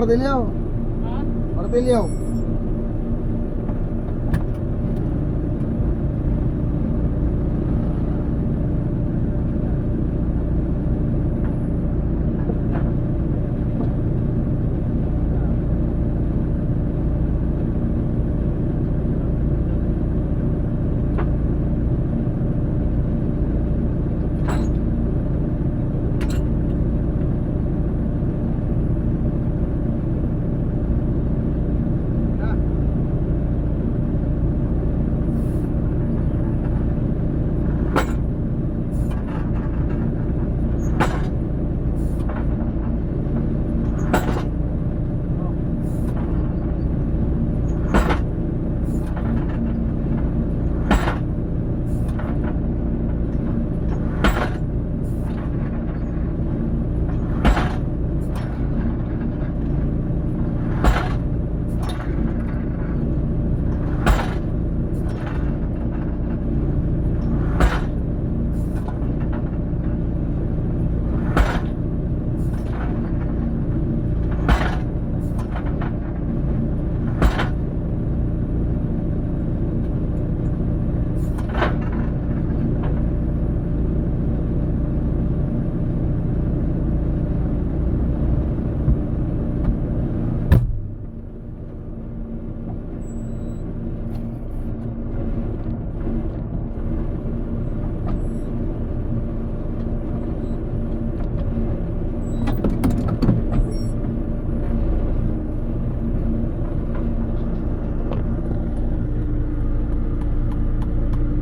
martilyo. Ha? Martilyo.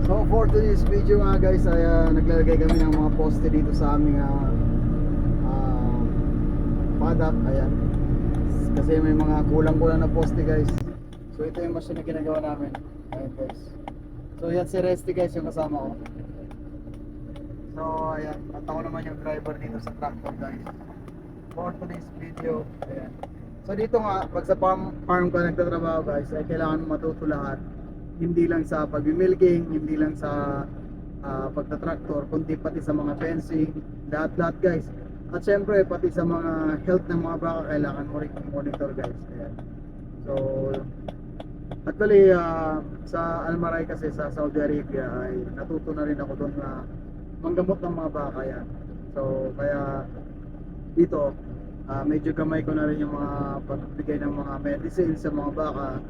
So for today's video nga guys ay naglalagay kami ng mga poste dito sa aming paddock. Ayan, kasi may mga kulang-kulang na poste guys. So ito yung machine na ginagawa namin. Ayan guys. So yan si Resty guys, yung kasama ko. So ayan, at ako naman yung driver dito sa tractor guys for today's video. Ayan. So dito nga, pag sa farm ka nagtatrabaho guys, ay kailangan matuto lahat. Hindi lang sa pag-milking, hindi lang sa pagtatraktor, kundi pati sa mga fencing, lahat-lahat guys. At syempre pati sa mga health ng mga baka kailangan mo rin monitor guys. Ayan. So actually sa Almaray kasi sa Saudi Arabia ay natuto na rin ako doon na manggamot ng mga baka yan. So kaya dito medyo gamay ko na rin yung mga pagbigay ng mga medicine sa mga baka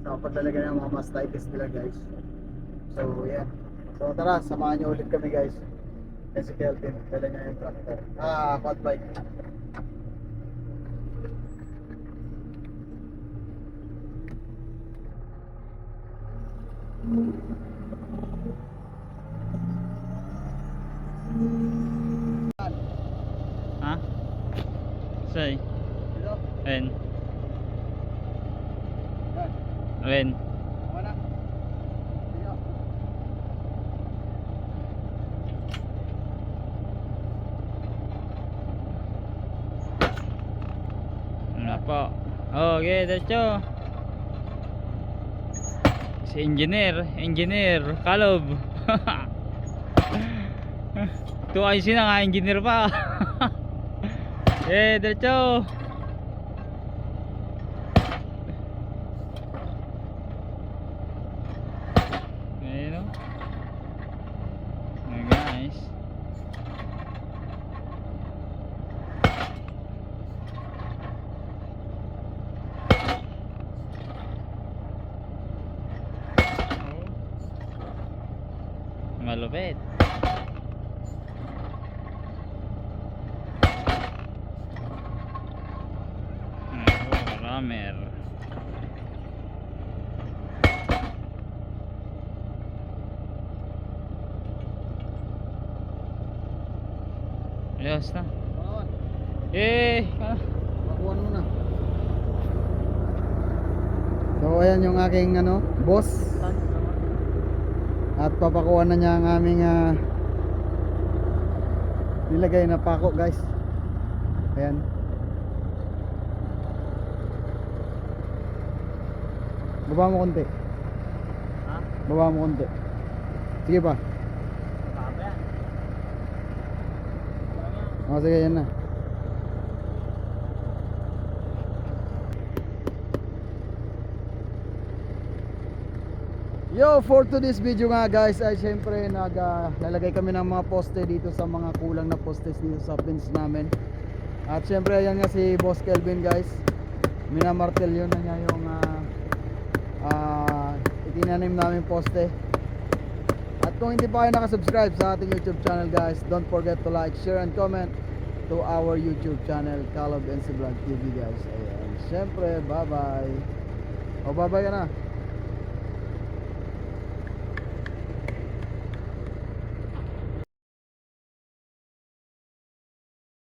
sa paglalagay ng mga mastitis nila guys. So yeah. So tara, samahan nyo ulit kami guys. Kasi si Kelvin, dala niya yung tractor. Quad bike. Ha? Say. Dito. En. Yan. En. Tama na. Dito. Ano po? Okay, diretso. Si engineer Kalob. Ito ay sina nga engineer pa. Diretso. Ayun o. Ayan guys. Malupit. Rammer. Ayos na. Bawat. Pakuhan mo na. So ayan yung aking boss. At papakuha na niya ang aming nilagay na pako guys. Ayan. Baba mo konti. Ha? Baba mo konti. Sige pa. Baba yan. O sige, yan na. Yo, for today's video nga guys ay syempre naglalagay kami ng mga poste dito sa mga kulang na postes dito sa pins namin. At syempre ayan nga si Boss Kelvin guys. Minamartel yun na niya yung itinanim namin poste. At kung hindi pa kayo nakasubscribe sa ating YouTube channel guys, don't forget to like, share and comment to our YouTube channel Caleb NC Vlog TV guys. Ayan, syempre bye bye. O bye bye ka na.